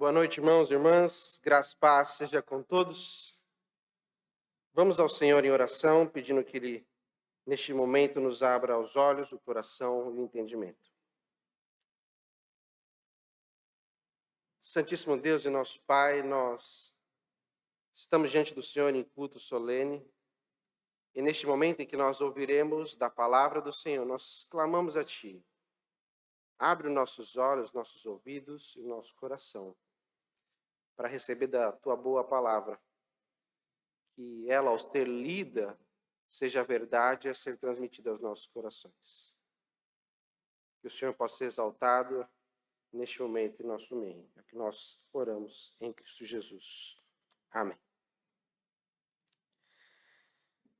Boa noite, irmãos e irmãs. Graça e paz seja com todos. Vamos ao Senhor em oração, pedindo que Ele, neste momento, nos abra os olhos, o coração e o entendimento. Santíssimo Deus e nosso Pai, nós estamos diante do Senhor em culto solene. E neste momento em que nós ouviremos da palavra do Senhor, nós clamamos a Ti. Abre os nossos olhos, nossos ouvidos e o nosso coração para receber da Tua boa palavra. Que ela, ao ser lida, seja a verdade a ser transmitida aos nossos corações. Que o Senhor possa ser exaltado neste momento em nosso meio. É que nós oramos em Cristo Jesus. Amém.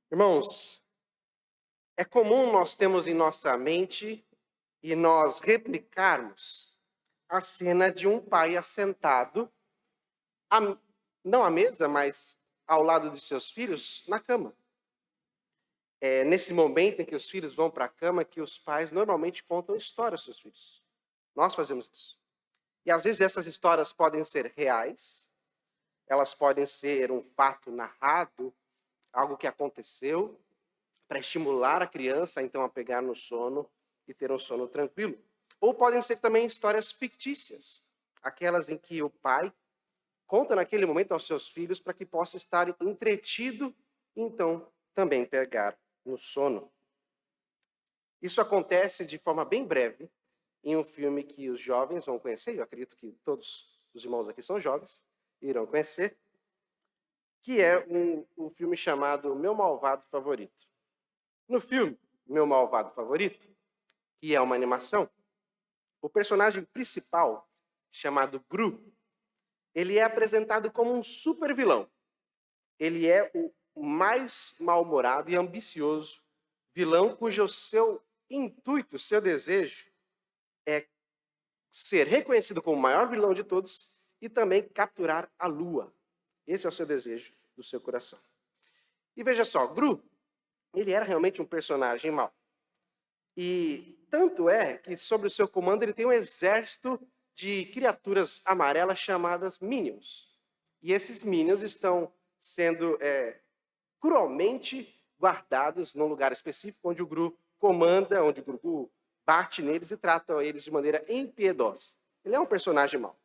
Irmãos, é comum nós termos em nossa mente e nós replicarmos a cena de um pai assentado, não à mesa, mas ao lado de seus filhos, na cama. É nesse momento em que os filhos vão para a cama que os pais normalmente contam histórias aos seus filhos. Nós fazemos isso. E às vezes essas histórias podem ser reais, elas podem ser um fato narrado, algo que aconteceu, para estimular a criança então a pegar no sono e ter um sono tranquilo. Ou podem ser também histórias fictícias, aquelas em que o pai conta naquele momento aos seus filhos para que possa estar entretido e então também pegar no sono. Isso acontece de forma bem breve em um filme que os jovens vão conhecer, eu acredito que todos os irmãos aqui são jovens, irão conhecer, que é um filme chamado Meu Malvado Favorito. No filme Meu Malvado Favorito, que é uma animação, o personagem principal, chamado Gru, ele é apresentado como um super vilão. Ele é o mais mal-humorado e ambicioso vilão cujo seu intuito, seu desejo é ser reconhecido como o maior vilão de todos e também capturar a lua. Esse é o seu desejo do seu coração. E veja só, Gru, ele era realmente um personagem mau. E tanto é que sobre o seu comando ele tem um exército de criaturas amarelas chamadas Minions. E esses Minions estão sendo cruelmente guardados num lugar específico onde o Gru comanda, onde o Gru bate neles e trata eles de maneira impiedosa. Ele é um personagem mau.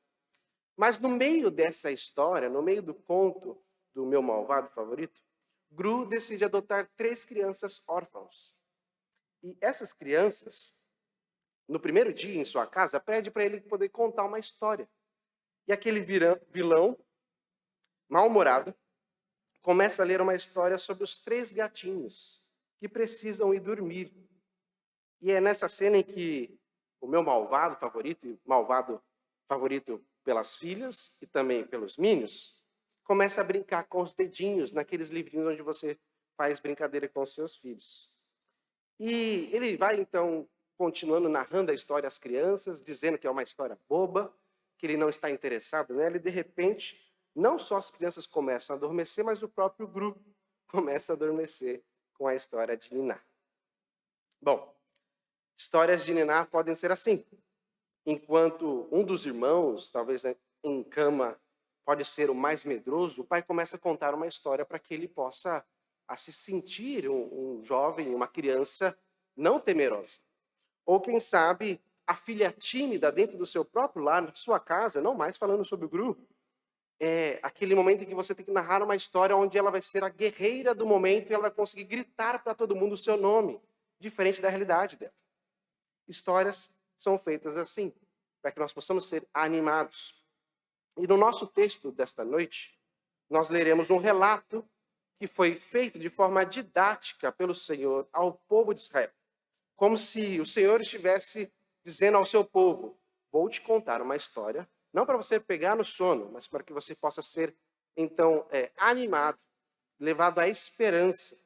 Mas no meio dessa história, no meio do conto do Meu Malvado Favorito, Gru decide adotar 3 crianças órfãos. E essas crianças, no primeiro dia em sua casa, pede para ele poder contar uma história. E aquele vilão, mal-humorado, começa a ler uma história sobre os 3 gatinhos que precisam ir dormir. E é nessa cena em que o meu malvado favorito, e malvado favorito pelas filhas e também pelos minions, começa a brincar com os dedinhos naqueles livrinhos onde você faz brincadeira com os seus filhos. E ele vai, então, continuando narrando a história às crianças, dizendo que é uma história boba, que ele não está interessado nela, e de repente, não só as crianças começam a adormecer, mas o próprio grupo começa a adormecer com a história de Niná. Bom, histórias de Niná podem ser assim. Enquanto um dos irmãos, talvez em cama, pode ser o mais medroso, o pai começa a contar uma história para que ele possa se sentir um jovem, uma criança não temerosa. Ou, quem sabe, a filha tímida dentro do seu próprio lar, na sua casa, não mais falando sobre o Gru. É aquele momento em que você tem que narrar uma história onde ela vai ser a guerreira do momento e ela vai conseguir gritar para todo mundo o seu nome, diferente da realidade dela. Histórias são feitas assim, para que nós possamos ser animados. E no nosso texto desta noite, nós leremos um relato que foi feito de forma didática pelo Senhor ao povo de Israel. Como se o Senhor estivesse dizendo ao seu povo: vou te contar uma história, não para você pegar no sono, mas para que você possa ser, então, animado, levado à esperança.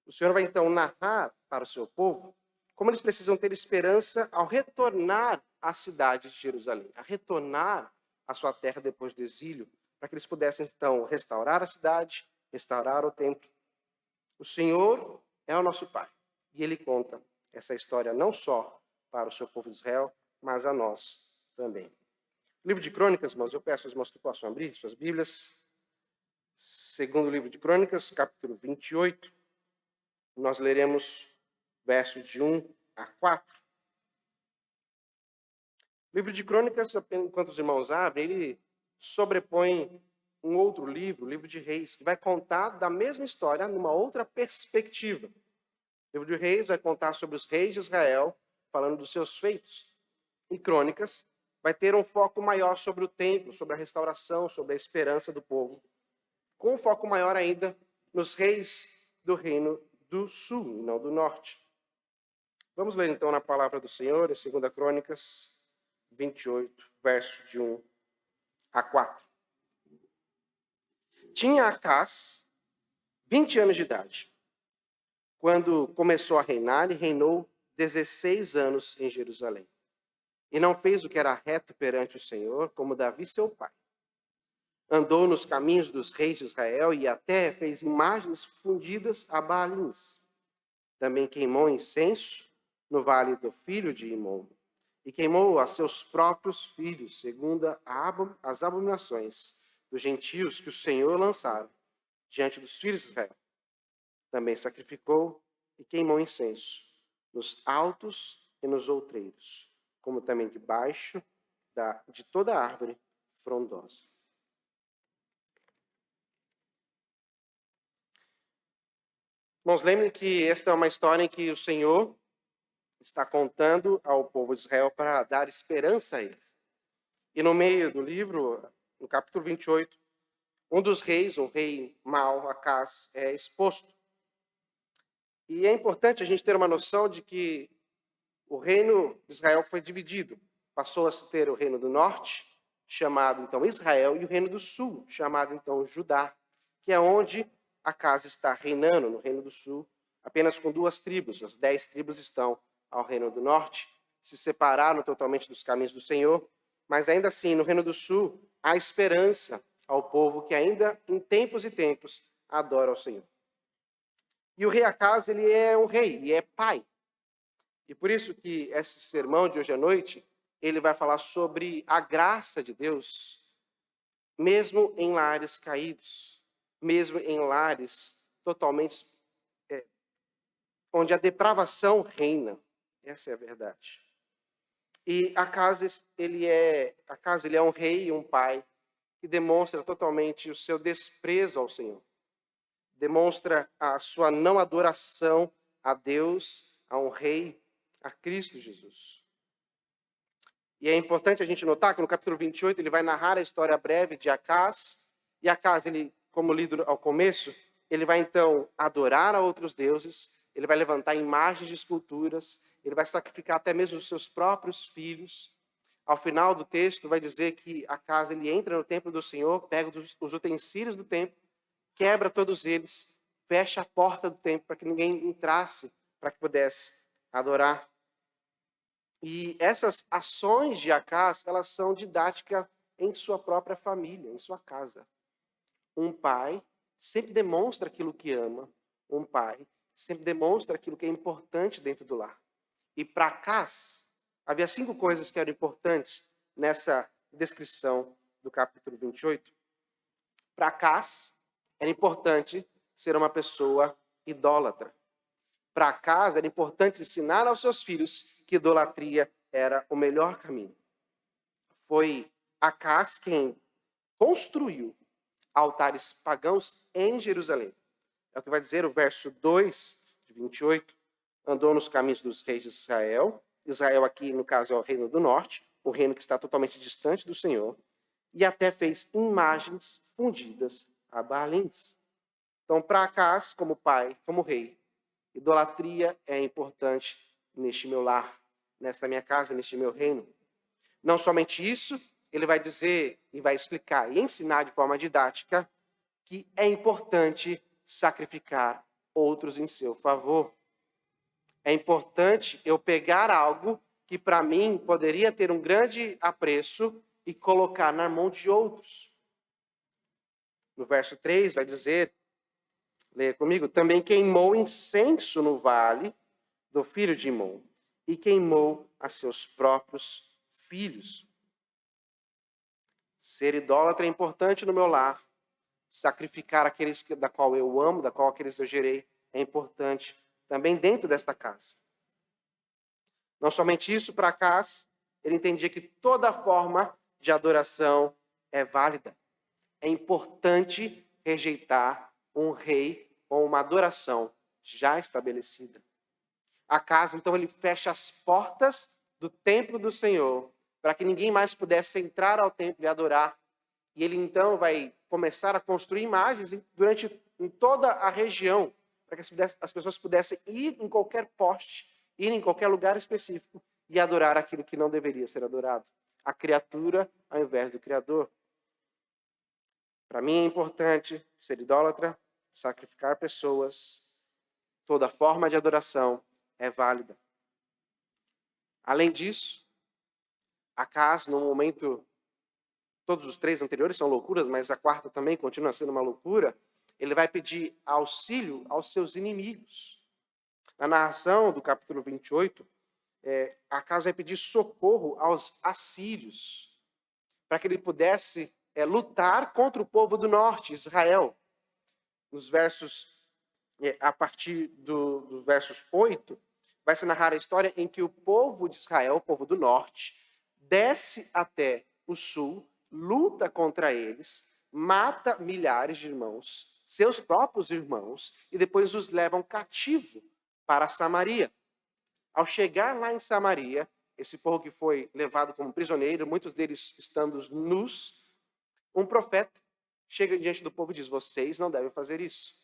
O Senhor vai, então, narrar para o seu povo como eles precisam ter esperança ao retornar à cidade de Jerusalém, a retornar à sua terra depois do exílio, para que eles pudessem, então, restaurar a cidade, restaurar o templo. O Senhor é o nosso Pai. E Ele conta essa história não só para o seu povo de Israel, mas a nós também. Livro de Crônicas, irmãos, eu peço aos irmãos que possam abrir suas Bíblias. Segundo livro de Crônicas, capítulo 28. Nós leremos versos de 1 a 4. O livro de Crônicas, enquanto os irmãos abrem, ele sobrepõe um outro livro, o livro de Reis, que vai contar da mesma história numa outra perspectiva. O livro de Reis vai contar sobre os reis de Israel, falando dos seus feitos. E Crônicas vai ter um foco maior sobre o templo, sobre a restauração, sobre a esperança do povo, com um foco maior ainda nos reis do reino do sul e não do norte. Vamos ler então na palavra do Senhor, em 2 Crônicas 28, verso de 1 a 4. Tinha Acás 20 anos de idade, quando começou a reinar, e reinou 16 anos em Jerusalém. E não fez o que era reto perante o Senhor, como Davi seu pai. Andou nos caminhos dos reis de Israel e até fez imagens fundidas a Baalins. Também queimou incenso no vale do filho de Imom. E queimou a seus próprios filhos, segundo as abominações dos gentios que o Senhor lançara diante dos filhos de Israel. Também sacrificou e queimou incenso nos altos e nos outreiros, como também debaixo de toda árvore frondosa. Irmãos, lembrem que esta é uma história em que o Senhor está contando ao povo de Israel para dar esperança a eles. E no meio do livro, no capítulo 28, um dos reis, um rei mau, Acás, é exposto. E é importante a gente ter uma noção de que o reino de Israel foi dividido. Passou a se ter o reino do norte, chamado então Israel, e o reino do sul, chamado então Judá, que é onde Acás está reinando, no reino do sul, apenas com 2 tribos. As 10 tribos estão ao reino do norte, se separaram totalmente dos caminhos do Senhor, mas ainda assim, no reino do sul, há esperança ao povo que ainda, em tempos e tempos, adora ao Senhor. E o rei Acás, ele é um rei, e é pai. E por isso que esse sermão de hoje à noite, ele vai falar sobre a graça de Deus, mesmo em lares caídos, mesmo em lares totalmente onde a depravação reina. Essa é a verdade. E Acás, ele é um rei e um pai que demonstra totalmente o seu desprezo ao Senhor. Demonstra a sua não adoração a Deus, a um rei, a Cristo Jesus. E é importante a gente notar que no capítulo 28 ele vai narrar a história breve de Acás. E Acás, ele, como lido ao começo, ele vai então adorar a outros deuses, ele vai levantar imagens de esculturas, ele vai sacrificar até mesmo os seus próprios filhos. Ao final do texto vai dizer que Acás, ele entra no templo do Senhor, pega os utensílios do templo, quebra todos eles, fecha a porta do templo para que ninguém entrasse, para que pudesse adorar. E essas ações de Acás, elas são didáticas em sua própria família, em sua casa. Um pai sempre demonstra aquilo que ama. Um pai sempre demonstra aquilo que é importante dentro do lar. E para Acás, havia 5 coisas que eram importantes nessa descrição do capítulo 28. Para Acás, era importante ser uma pessoa idólatra. Para Acás, era importante ensinar aos seus filhos que idolatria era o melhor caminho. Foi Acás quem construiu altares pagãos em Jerusalém. É o que vai dizer o verso 2 de 28. Andou nos caminhos dos reis de Israel. Israel aqui, no caso, é o reino do norte, o reino que está totalmente distante do Senhor. E até fez imagens fundidas a Baalins. Então, para Acás, como pai, como rei, idolatria é importante neste meu lar, nesta minha casa, neste meu reino. Não somente isso, ele vai dizer e vai explicar e ensinar de forma didática que é importante sacrificar outros em seu favor. É importante eu pegar algo que para mim poderia ter um grande apreço e colocar na mão de outros. No verso 3 vai dizer, leia comigo, também queimou incenso no vale do filho de Imom e queimou a seus próprios filhos. Ser idólatra é importante no meu lar. Sacrificar aqueles da qual eu amo, da qual aqueles eu gerei, é importante também dentro desta casa. Não somente isso, para Acás, ele entendia que toda forma de adoração é válida. É importante rejeitar um rei ou uma adoração já estabelecida. Acás, então, ele fecha as portas do templo do Senhor para que ninguém mais pudesse entrar ao templo e adorar. E ele, então, vai começar a construir imagens em toda a região, para que as pessoas pudessem ir em qualquer poste, ir em qualquer lugar específico e adorar aquilo que não deveria ser adorado. A criatura ao invés do Criador. Para mim é importante ser idólatra, sacrificar pessoas. Toda forma de adoração é válida. Além disso, Acás, no momento, todos os três anteriores são loucuras, mas a quarta também continua sendo uma loucura, ele vai pedir auxílio aos seus inimigos. Na narração do capítulo 28, Acás vai pedir socorro aos assírios, para que ele pudesse lutar contra o povo do norte, Israel. Nos versos, a partir dos versos 8, vai se narrar a história em que o povo de Israel, o povo do norte, desce até o sul, luta contra eles, mata milhares de irmãos, seus próprios irmãos, e depois os levam cativo para Samaria. Ao chegar lá em Samaria, esse povo que foi levado como prisioneiro, muitos deles estando nus, um profeta chega diante do povo e diz: vocês não devem fazer isso.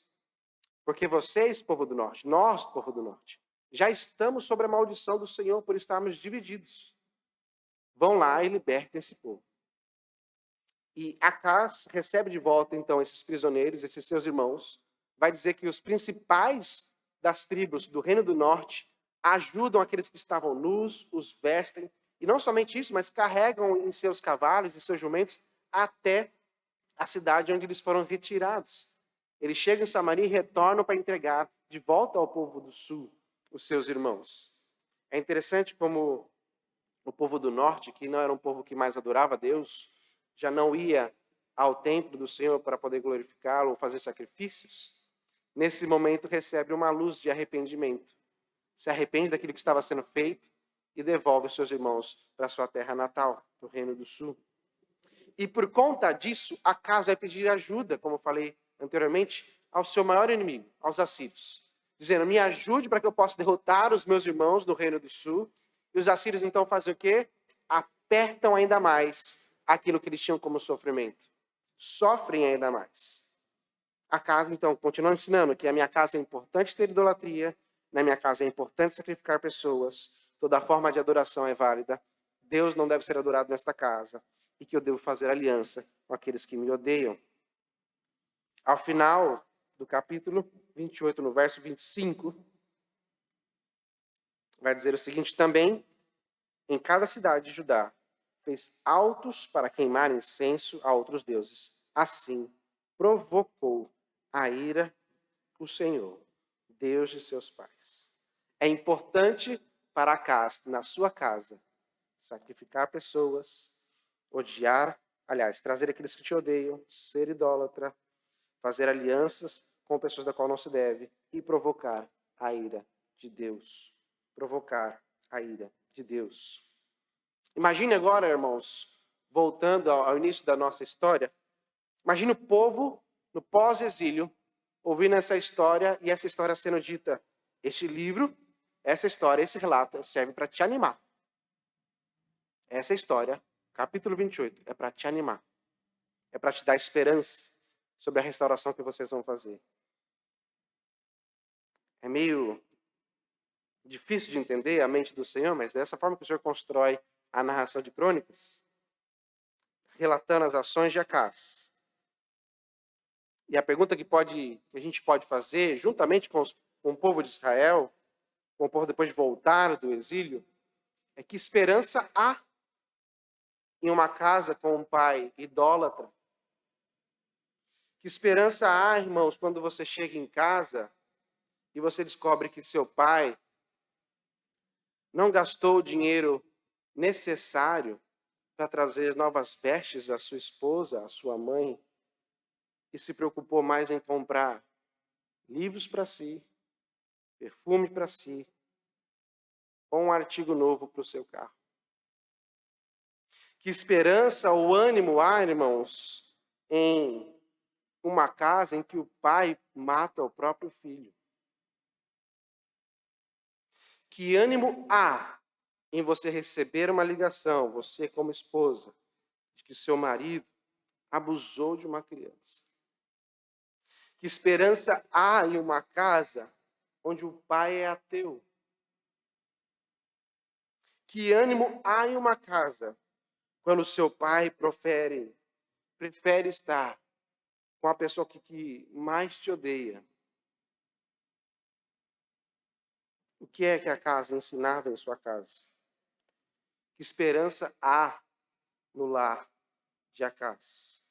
Porque vocês, povo do norte, nós, povo do norte, já estamos sob a maldição do Senhor por estarmos divididos. Vão lá e libertem esse povo. E Acás recebe de volta, então, esses prisioneiros, esses seus irmãos. Vai dizer que os principais das tribos do Reino do Norte ajudam aqueles que estavam nus, os vestem. E não somente isso, mas carregam em seus cavalos e seus jumentos até a cidade onde eles foram retirados. Eles chegam em Samaria e retornam para entregar de volta ao povo do sul os seus irmãos. É interessante como o povo do norte, que não era um povo que mais adorava a Deus, já não ia ao templo do Senhor para poder glorificá-lo ou fazer sacrifícios, nesse momento recebe uma luz de arrependimento. Se arrepende daquilo que estava sendo feito e devolve os seus irmãos para a sua terra natal, para o Reino do Sul. E por conta disso, Acás vai pedir ajuda, como eu falei anteriormente, ao seu maior inimigo, aos assírios, dizendo: me ajude para que eu possa derrotar os meus irmãos do Reino do Sul. E os assírios então fazem o quê? Apertam ainda mais aquilo que eles tinham como sofrimento. Sofrem ainda mais. Acás então continua ensinando que a minha casa é importante ter idolatria, na minha casa é importante sacrificar pessoas, toda forma de adoração é válida, Deus não deve ser adorado nesta casa, e que eu devo fazer aliança com aqueles que me odeiam. Ao final do capítulo 28, no verso 25, vai dizer o seguinte: também, em cada cidade de Judá, fez altos para queimar incenso a outros deuses. Assim, provocou a ira do Senhor, Deus de seus pais. É importante para Acás, na sua casa, sacrificar pessoas, trazer aqueles que te odeiam, ser idólatra, fazer alianças com pessoas da qual não se deve e provocar a ira de Deus. Provocar a ira de Deus. Imagine agora, irmãos, voltando ao início da nossa história, imagine o povo no pós-exílio, ouvindo essa história e essa história sendo dita. Este livro, essa história, esse relato serve para te animar. Essa história, capítulo 28, é para te animar. É para te dar esperança sobre a restauração que vocês vão fazer. É meio difícil de entender a mente do Senhor, mas dessa forma que o Senhor constrói a narração de Crônicas, relatando as ações de Acás. E a pergunta que a gente pode fazer, juntamente com o povo de Israel, com o povo depois de voltar do exílio, é: que esperança há em uma casa com um pai idólatra? Que esperança há, irmãos, quando você chega em casa e você descobre que seu pai não gastou o dinheiro necessário para trazer novas vestes à sua esposa, à sua mãe, e se preocupou mais em comprar livros para si, perfume para si, ou um artigo novo para o seu carro. Que esperança ou ânimo há, irmãos, em uma casa em que o pai mata o próprio filho? Que ânimo há em você receber uma ligação, você como esposa, de que seu marido abusou de uma criança? Que esperança há em uma casa onde o pai é ateu? Que ânimo há em uma casa quando seu pai prefere estar com a pessoa que mais te odeia? O que é que a casa ensinava em sua casa? Que esperança há no lar de Acás?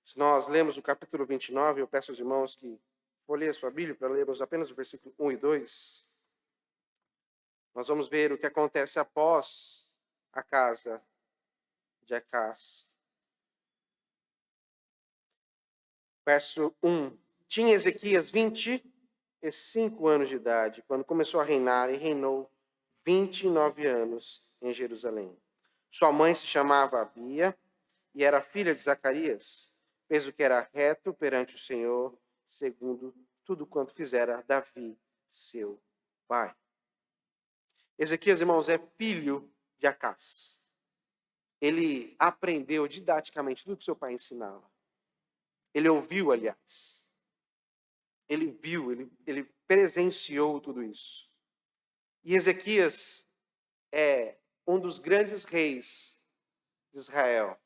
Se nós lemos o capítulo 29, eu peço aos irmãos que folheiem a sua Bíblia para lermos apenas o versículo 1 e 2. Nós vamos ver o que acontece após a casa de Acás. Verso 1. Tinha Ezequias 25 anos de idade, quando começou a reinar, e reinou 29 anos em Jerusalém. Sua mãe se chamava Abia, e era filha de Zacarias. Fez o que era reto perante o Senhor, segundo tudo quanto fizera Davi, seu pai. Ezequias, irmãos, é filho de Acás. Ele aprendeu didaticamente tudo que seu pai ensinava. Ele ouviu, aliás. Ele viu, ele presenciou tudo isso. E Ezequias é um dos grandes reis de Israel.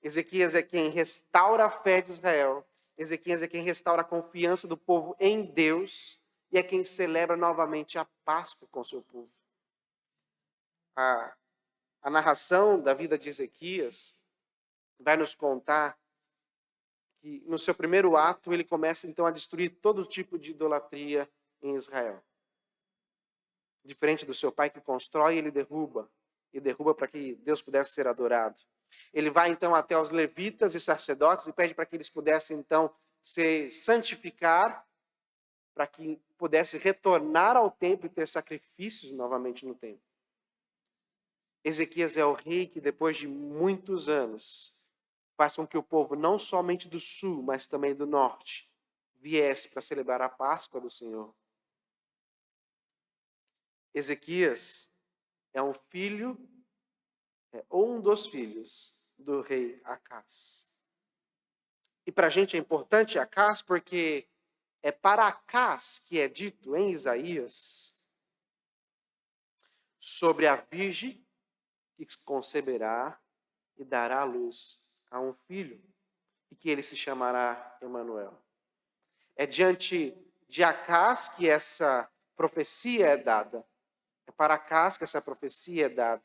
Ezequias é quem restaura a fé de Israel. Ezequias é quem restaura a confiança do povo em Deus. E é quem celebra novamente a Páscoa com seu povo. A narração da vida de Ezequias vai nos contar que no seu primeiro ato ele começa então a destruir todo tipo de idolatria em Israel. Diferente do seu pai que constrói, ele derruba. E derruba para que Deus pudesse ser adorado. Ele vai então até os levitas e sacerdotes e pede para que eles pudessem então se santificar, para que pudesse retornar ao templo e ter sacrifícios novamente no templo. Ezequias é o rei que depois de muitos anos faz com que o povo não somente do sul, mas também do norte viesse para celebrar a Páscoa do Senhor. Ezequias é um filho, ou um dos filhos do rei Acás. E para a gente é importante Acás porque é para Acás que é dito em Isaías sobre a virgem que conceberá e dará à luz a um filho e que ele se chamará Emanuel. É diante de Acás que essa profecia é dada. É para Acás que essa profecia é dada.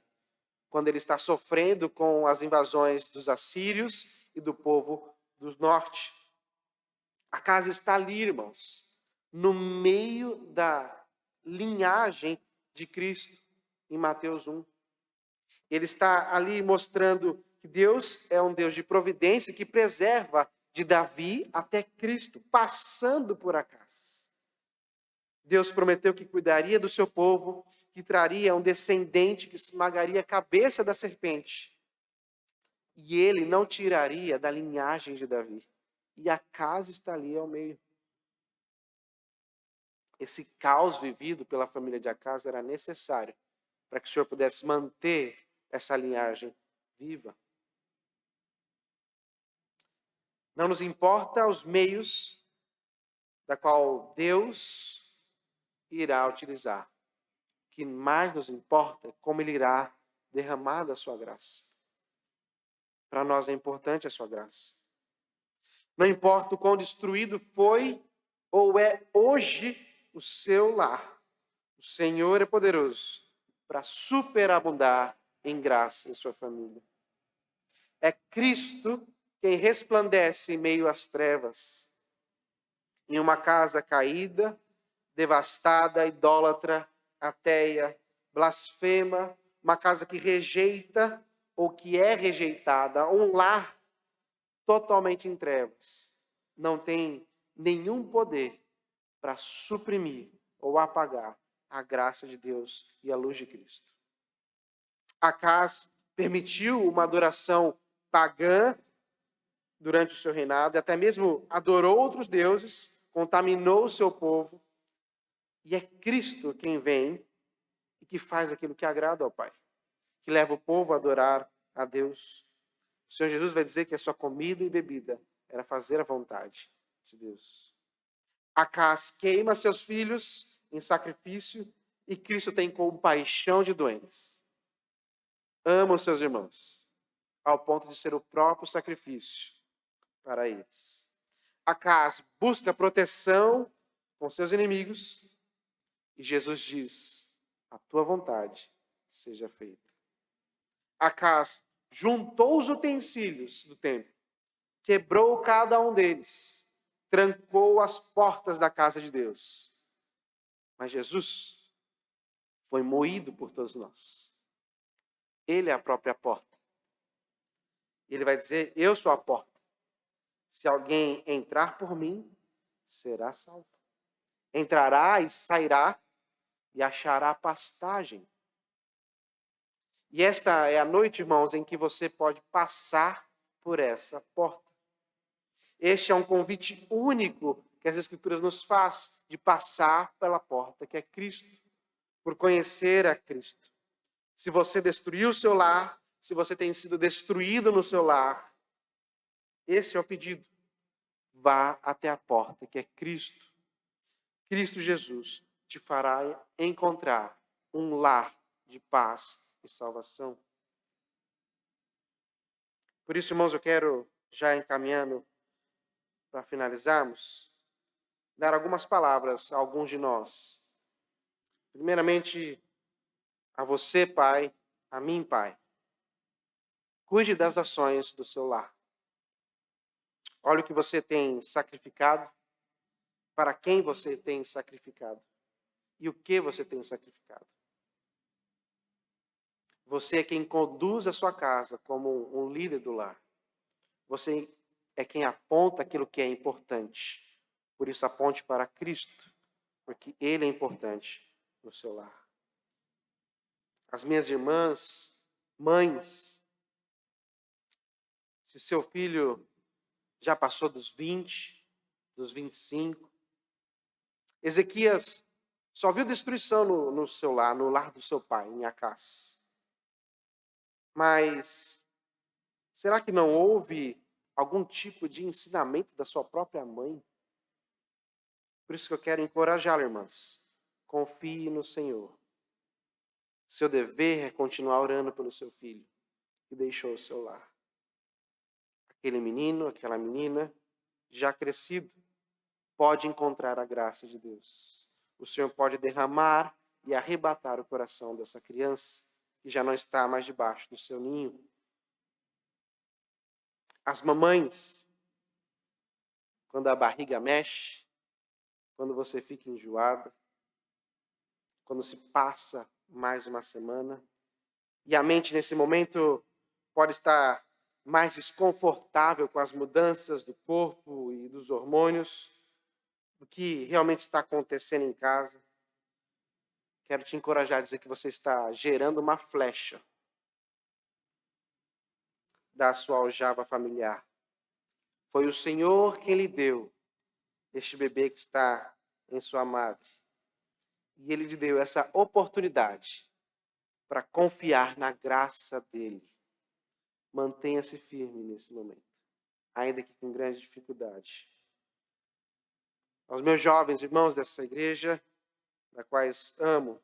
Quando ele está sofrendo com as invasões dos assírios e do povo do norte. Acás está ali, irmãos, no meio da linhagem de Cristo, em Mateus 1. Ele está ali mostrando que Deus é um Deus de providência que preserva de Davi até Cristo, passando por Acás. Deus prometeu que cuidaria do seu povo, que traria um descendente que esmagaria a cabeça da serpente. E ele não tiraria da linhagem de Davi. E Acás está ali ao meio. Esse caos vivido pela família de Acás era necessário para que o Senhor pudesse manter essa linhagem viva. Não nos importa os meios da qual Deus irá utilizar. O que mais nos importa é como Ele irá derramar da sua graça. Para nós é importante a sua graça. Não importa o quão destruído foi ou é hoje o seu lar. O Senhor é poderoso para superabundar em graça em sua família. É Cristo quem resplandece em meio às trevas. Em uma casa caída, devastada, idólatra, ateia, blasfema, uma casa que rejeita ou que é rejeitada, um lar totalmente em trevas, não tem nenhum poder para suprimir ou apagar a graça de Deus e a luz de Cristo. Acaz permitiu uma adoração pagã durante o seu reinado, e até mesmo adorou outros deuses, contaminou o seu povo, e é Cristo quem vem e que faz aquilo que agrada ao Pai, que leva o povo a adorar a Deus. O Senhor Jesus vai dizer que a sua comida e bebida era fazer a vontade de Deus. Acaz queima seus filhos em sacrifício e Cristo tem compaixão de doentes. Ama os seus irmãos, ao ponto de ser o próprio sacrifício para eles. Acaz busca proteção com seus inimigos e Jesus diz: a tua vontade seja feita. Acaz juntou os utensílios do templo, quebrou cada um deles, trancou as portas da casa de Deus. Mas Jesus foi moído por todos nós. Ele é a própria porta. Ele vai dizer: eu sou a porta. Se alguém entrar por mim, será salvo. Entrará e sairá e achará pastagem. E esta é a noite, irmãos, em que você pode passar por essa porta. Este é um convite único que as Escrituras nos faz de passar pela porta que é Cristo, por conhecer a Cristo. Se você destruiu o seu lar, se você tem sido destruído no seu lar, esse é o pedido. Vá até a porta que é Cristo. Cristo Jesus te fará encontrar um lar de paz e salvação. Por isso, irmãos, eu quero, já encaminhando para finalizarmos, dar algumas palavras a alguns de nós. Primeiramente, a você, pai, a mim, pai. Cuide das ações do seu lar. Olha o que você tem sacrificado, para quem você tem sacrificado e o que você tem sacrificado. Você é quem conduz a sua casa como um líder do lar. Você é quem aponta aquilo que é importante. Por isso, aponte para Cristo, porque Ele é importante no seu lar. As minhas irmãs, mães, se seu filho já passou dos 20, dos 25, Ezequias só viu destruição no seu lar, no lar do seu pai, em Acás. Mas será que não houve algum tipo de ensinamento da sua própria mãe? Por isso que eu quero encorajá-la, irmãs. Confie no Senhor. Seu dever é continuar orando pelo seu filho que deixou o seu lar. Aquele menino, aquela menina, já crescido, pode encontrar a graça de Deus. O Senhor pode derramar e arrebatar o coração dessa criança que já não está mais debaixo do seu ninho. As mamães, quando a barriga mexe, quando você fica enjoada, quando se passa mais uma semana, e a mente nesse momento pode estar mais desconfortável com as mudanças do corpo e dos hormônios, do que realmente está acontecendo em casa. Quero te encorajar a dizer que você está gerando uma flecha da sua aljava familiar. Foi o Senhor quem lhe deu este bebê que está em sua madre. E Ele lhe deu essa oportunidade para confiar na graça dEle. Mantenha-se firme nesse momento, ainda que com grande dificuldade. Aos meus jovens irmãos dessa igreja, da quais amo,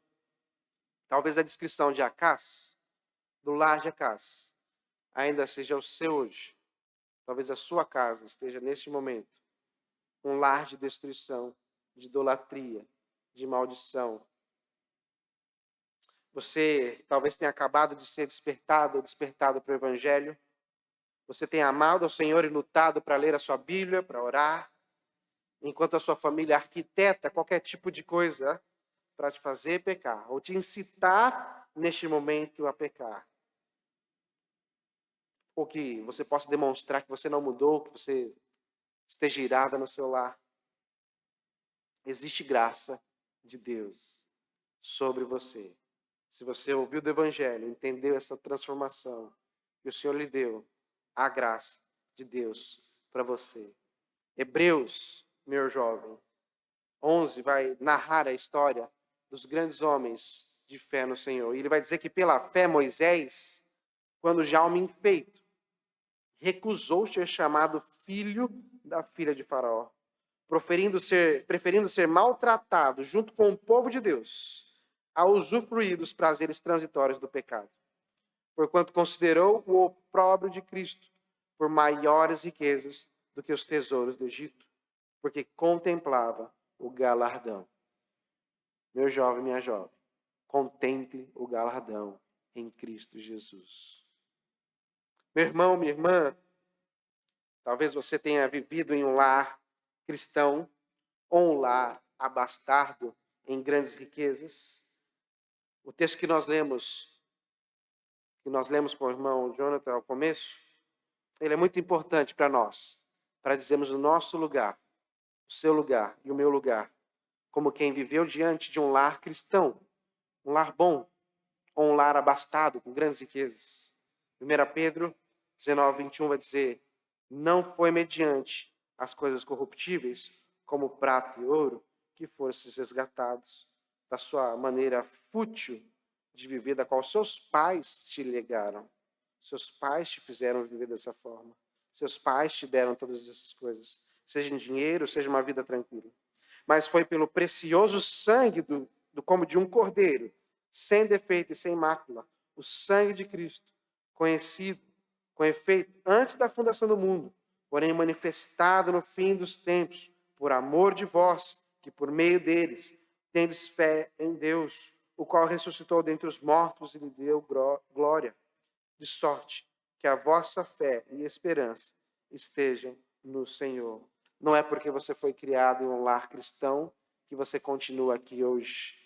talvez a descrição de Acás, do lar de Acás, ainda seja o seu hoje. Talvez a sua casa esteja neste momento um lar de destruição, de idolatria, de maldição. Você talvez tenha acabado de ser despertado ou despertado para o Evangelho. Você tem amado ao Senhor e lutado para ler a sua Bíblia, para orar, enquanto a sua família arquiteta qualquer tipo de coisa para te fazer pecar, ou te incitar neste momento a pecar. Ou que você possa demonstrar que você não mudou, que você esteja irada no seu lar. Existe graça de Deus sobre você. Se você ouviu do Evangelho, entendeu essa transformação, que o Senhor lhe deu, a graça de Deus para você. Hebreus, meu jovem, 11 vai narrar a história dos grandes homens de fé no Senhor. E ele vai dizer que pela fé Moisés, quando já homem feito, recusou ser chamado filho da filha de Faraó, preferindo ser maltratado junto com o povo de Deus, a usufruir dos prazeres transitórios do pecado. Porquanto considerou o opróbrio de Cristo por maiores riquezas do que os tesouros do Egito, porque contemplava o galardão. Meu jovem, minha jovem, contemple o galardão em Cristo Jesus. Meu irmão, minha irmã, talvez você tenha vivido em um lar cristão ou um lar abastardo em grandes riquezas. O texto que nós lemos com o irmão Jonathan ao começo, ele é muito importante para nós, para dizermos o nosso lugar, o seu lugar e o meu lugar, como quem viveu diante de um lar cristão, um lar bom, ou um lar abastado, com grandes riquezas. 1 Pedro 19, 21 vai dizer: não foi mediante as coisas corruptíveis, como prata e ouro, que fostes resgatados da sua maneira fútil de viver, da qual seus pais te legaram. Seus pais te fizeram viver dessa forma. Seus pais te deram todas essas coisas. Seja em dinheiro, seja uma vida tranquila. Mas foi pelo precioso sangue como de um cordeiro, sem defeito e sem mácula, o sangue de Cristo, conhecido, com efeito, antes da fundação do mundo, porém manifestado no fim dos tempos, por amor de vós, que por meio deles tendes fé em Deus, o qual ressuscitou dentre os mortos e lhe deu glória, de sorte que a vossa fé e esperança estejam no Senhor. Não é porque você foi criado em um lar cristão que você continua aqui hoje.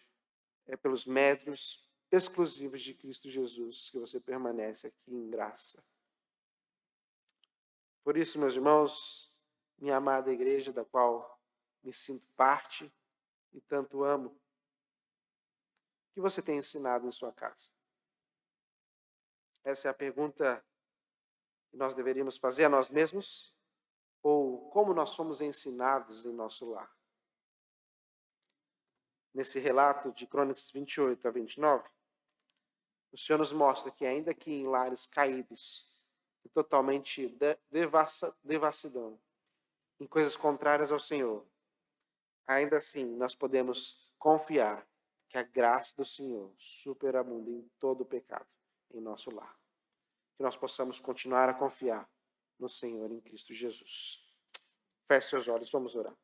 É pelos méritos exclusivos de Cristo Jesus que você permanece aqui em graça. Por isso, meus irmãos, minha amada igreja, da qual me sinto parte e tanto amo, que você tem ensinado em sua casa? Essa é a pergunta que nós deveríamos fazer a nós mesmos, ou como nós somos ensinados em nosso lar? Nesse relato de Crônicas 28 a 29, o Senhor nos mostra que ainda que em lares caídos, e totalmente devassidão, em coisas contrárias ao Senhor, ainda assim nós podemos confiar que a graça do Senhor superabunda em todo o pecado em nosso lar. Que nós possamos continuar a confiar no Senhor em Cristo Jesus. Feche seus olhos, vamos orar.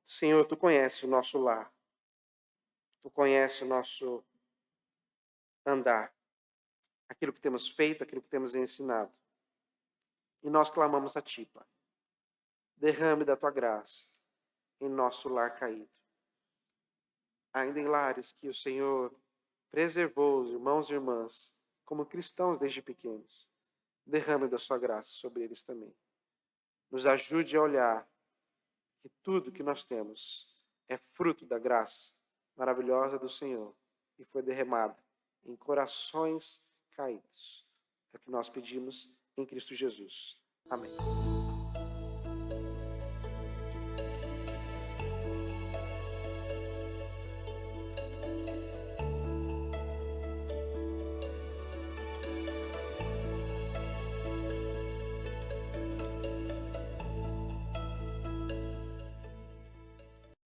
Senhor, Tu conheces o nosso lar. Tu conheces o nosso andar. Aquilo que temos feito, aquilo que temos ensinado. E nós clamamos a Ti, Pai. Derrame da Tua graça em nosso lar caído. Ainda em lares que o Senhor preservou os irmãos e irmãs como cristãos desde pequenos. Derrame da Sua graça sobre eles também. Nos ajude a olhar que tudo que nós temos é fruto da graça maravilhosa do Senhor e foi derramada em corações caídos. É o que nós pedimos em Cristo Jesus. Amém.